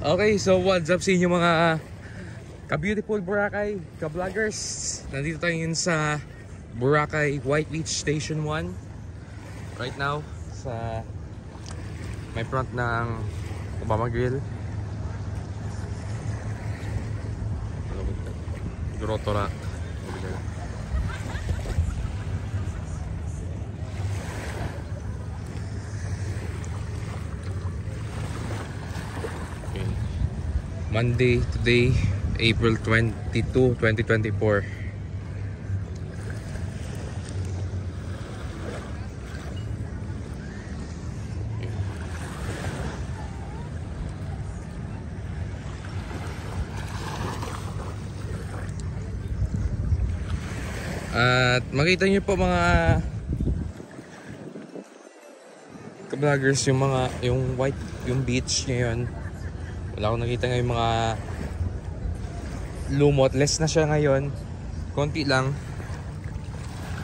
Okay, so what's up sa inyo mga ka-beautiful Boracay, ka-vloggers. Nandito tayo ngayon sa Boracay White Beach Station 1 right now sa may front ng Obama Grill. Grotto Rock. Monday, today, April 22, 2024. At makita niyo po mga ka-vloggers yung white, yung beach ngayon. Wala akong nakita ngayon mga lumot. Less na siya ngayon. Konti lang.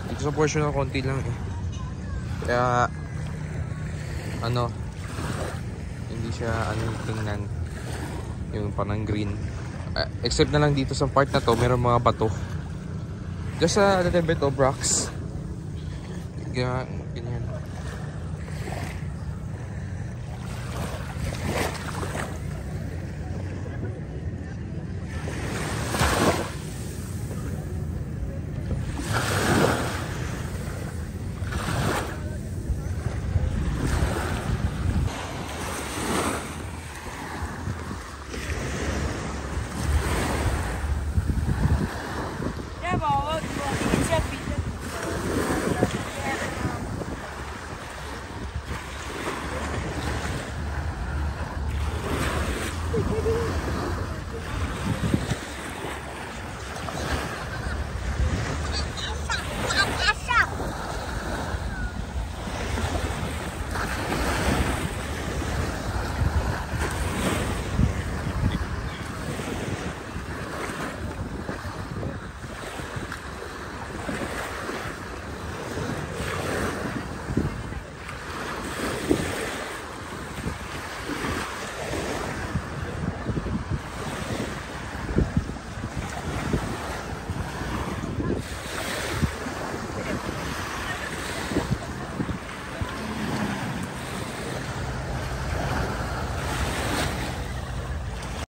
Dito sa portion na konti lang eh. Kaya hindi siya tingnan yung parang green. Except na lang dito sa part na to, meron mga bato. Just a little bit of rocks. Ganyan.